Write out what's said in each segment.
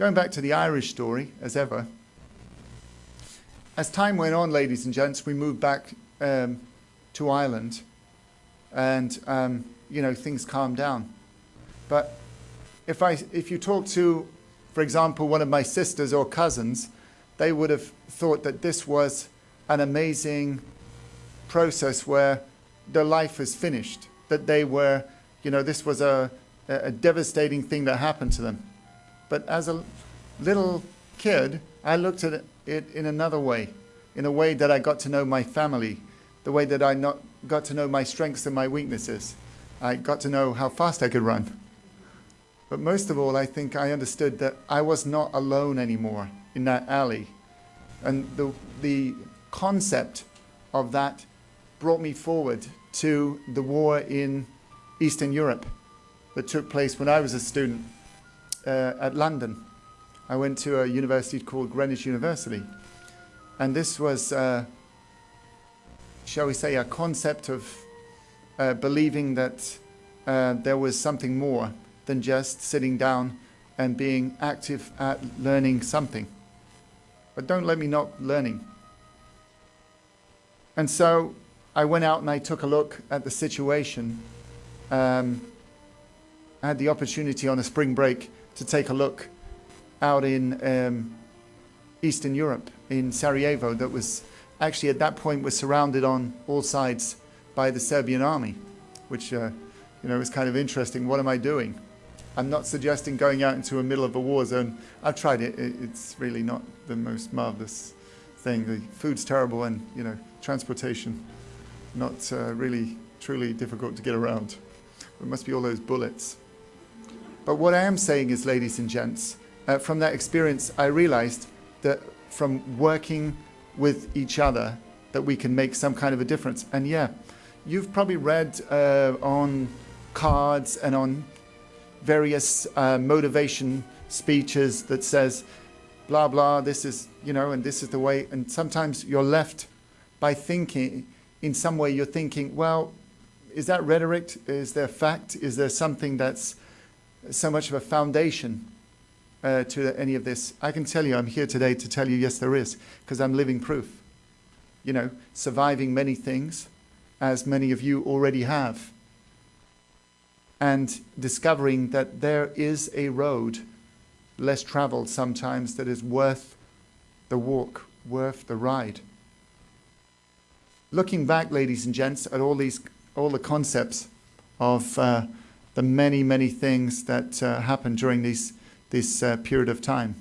going back to the Irish story, as ever, as time went on, ladies and gents, we moved back to Ireland, and you know, things calmed down. But if you talk to, for example, one of my sisters or cousins, they would have thought that this was an amazing process where their life was finished, that they were, you know, this was a devastating thing that happened to them. But as a little kid, I looked at it in another way, in a way that I got to know my family, the way that I got to know my strengths and my weaknesses. I got to know how fast I could run. But most of all, I think I understood that I was not alone anymore in that alley. And the concept of that brought me forward to the war in Eastern Europe that took place when I was a student at London. I went to a university called Greenwich University. And this was, shall we say, a concept of believing that there was something more than just sitting down and being active at learning something. But don't let me not learning. And so I went out and I took a look at the situation. I had the opportunity on a spring break to take a look out in Eastern Europe, in Sarajevo, that was actually at that point was surrounded on all sides by the Serbian army, which you know, was kind of interesting. What am I doing? I'm not suggesting going out into the middle of a war zone. I've tried it. It's really not the most marvelous thing. The food's terrible, and you know, transportation not really truly difficult to get around. It must be all those bullets. But what I am saying is, ladies and gents, from that experience, I realized that from working with each other, that we can make some kind of a difference. And yeah, you've probably read on cards and on various motivation speeches that says, blah, blah, this is, you know, and this is the way. And sometimes you're left by thinking, in some way you're thinking, well, is that rhetoric? Is there fact? Is there something that's so much of a foundation to any of this? I can tell you, I'm here today to tell you, yes, there is, because I'm living proof. You know, surviving many things, as many of you already have, and discovering that there is a road, less traveled sometimes, that is worth the walk, worth the ride. Looking back, ladies and gents, at all the concepts of the many, many things that happened during this period of time,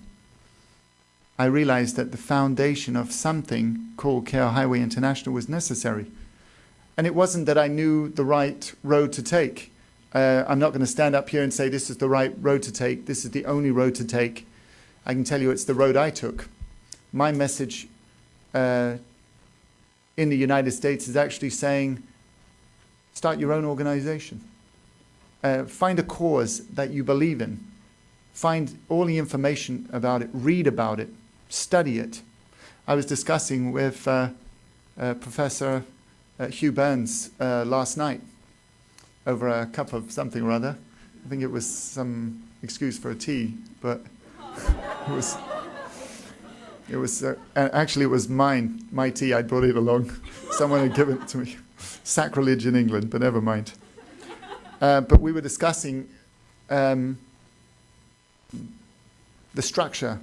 I realized that the foundation of something called KL Highway International was necessary. And it wasn't that I knew the right road to take. I'm not going to stand up here and say this is the right road to take, this is the only road to take. I can tell you it's the road I took. My message in the United States is actually saying, start your own organization. Find a cause that you believe in. Find all the information about it, read about it, study it. I was discussing with Professor Hugh Burns last night over a cup of something or other. I think it was some excuse for a tea, but actually it was my tea. I brought it along. Someone had given it to me. Sacrilege in England, but never mind. But we were discussing the structure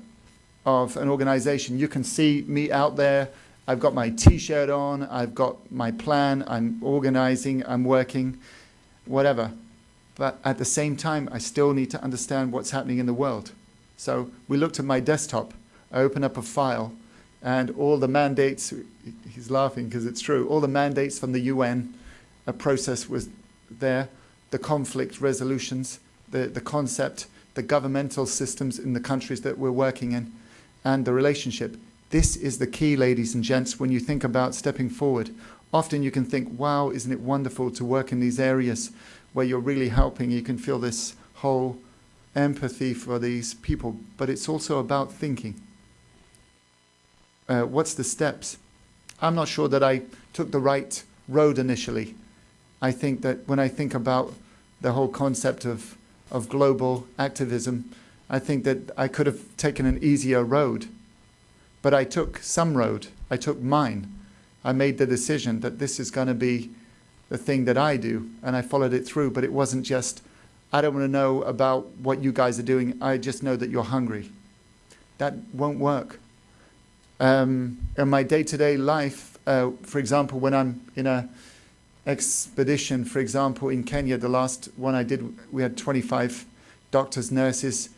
of an organization. You can see me out there. I've got my T-shirt on. I've got my plan. I'm organizing. I'm working, whatever. But at the same time, I still need to understand what's happening in the world. So we looked at my desktop. I opened up a file, and all the mandates, he's laughing because it's true, all the mandates from the UN, a process was there, the conflict resolutions, the concept, the governmental systems in the countries that we're working in, and the relationship. This is the key, ladies and gents, when you think about stepping forward. Often you can think, wow, isn't it wonderful to work in these areas where you're really helping. You can feel this whole empathy for these people. But it's also about thinking. What's the steps? I'm not sure that I took the right road initially. I think that when I think about the whole concept of global activism, I think that I could have taken an easier road, but I took some road. I took mine. I made the decision that this is going to be the thing that I do, and I followed it through. But it wasn't just, I don't want to know about what you guys are doing. I just know that you're hungry. That won't work. In my day-to-day life, for example, when I'm in a expedition, for example, in Kenya, the last one I did, we had 25 doctors, nurses,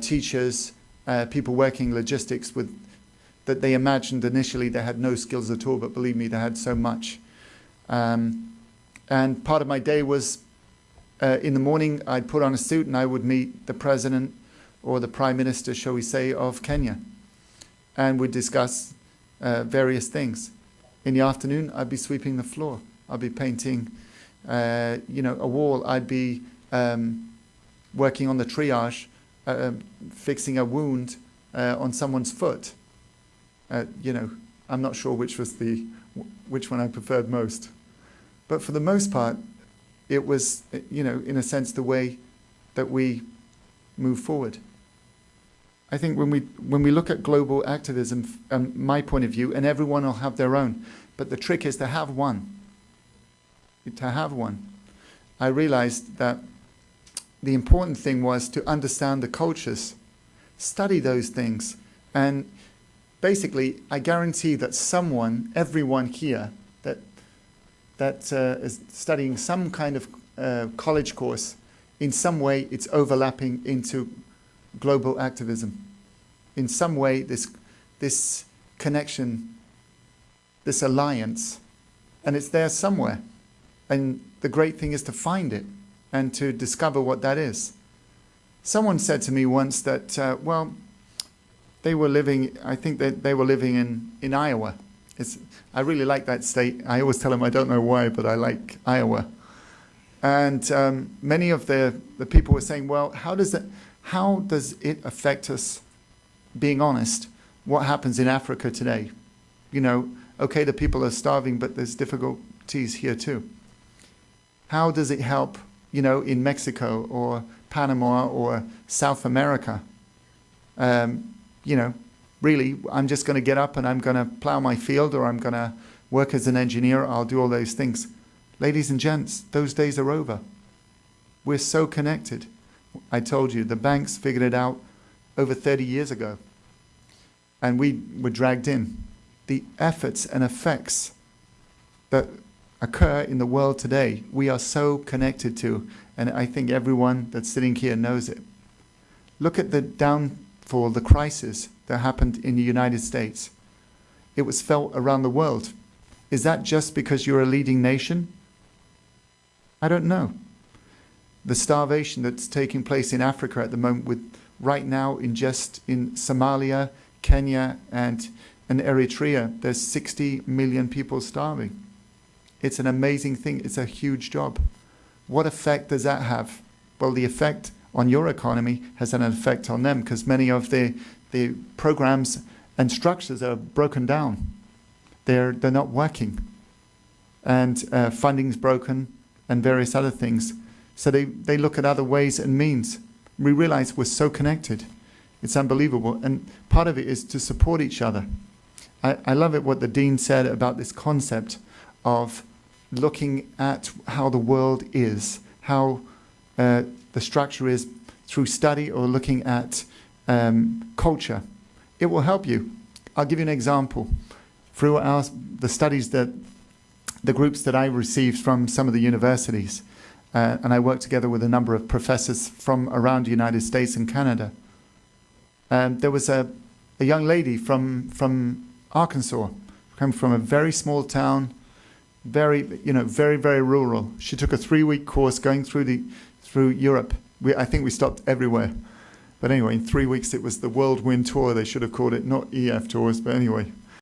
teachers, people working logistics with that they imagined initially they had no skills at all, but believe me, they had so much. And part of my day was in the morning, I'd put on a suit and I would meet the president or the prime minister, shall we say, of Kenya. And we'd discuss various things. In the afternoon, I'd be sweeping the floor. I'd be painting, a wall. I'd be working on the triage, fixing a wound on someone's foot. I'm not sure which one I preferred most. But for the most part, it was, in a sense, the way that we move forward. I think when we look at global activism, my point of view, and everyone will have their own, but the trick is to have one. To have one. I realized that the important thing was to understand the cultures, study those things, and basically, I guarantee that everyone here that is studying some kind of college course, in some way it's overlapping into global activism. In some way, this connection, this alliance, and it's there somewhere. And the great thing is to find it and to discover what that is. Someone said to me once that, they were living, I think that they were living in Iowa. I really like that state. I always tell them I don't know why, but I like Iowa. And many of the people were saying, well, how does it affect us, being honest, what happens in Africa today? Okay, the people are starving, but there's difficulties here too. How does it help, in Mexico or Panama or South America? Really, I'm just going to get up and I'm going to plow my field, or I'm going to work as an engineer. I'll do all those things. Ladies and gents, those days are over. We're so connected. I told you, the banks figured it out over 30 years ago. And we were dragged in. The efforts and effects that occur in the world today, we are so connected to. And I think everyone that's sitting here knows it. Look at the downfall, the crisis that happened in the United States. It was felt around the world. Is that just because you're a leading nation? I don't know. The starvation that's taking place in Africa at the moment, right now in Somalia, Kenya, and Eritrea, there's 60 million people starving. It's an amazing thing. It's a huge job. What effect does that have? Well, the effect on your economy has an effect on them, because many of the programs and structures are broken down. They're not working. And funding's broken and various other things. So they look at other ways and means. We realize we're so connected. It's unbelievable. And part of it is to support each other. I love it what the Dean said about this concept of looking at how the world is, how the structure is through study, or looking at culture. It will help you. I'll give you an example. Through the studies that the groups that I received from some of the universities, and I worked together with a number of professors from around the United States and Canada. There was a young lady from Arkansas, came from a very small town, very, very rural. She took a 3-week course going through Europe. I think we stopped everywhere. But anyway, in 3 weeks, it was the Whirlwind Tour. They should have called it, not EF Tours, but anyway.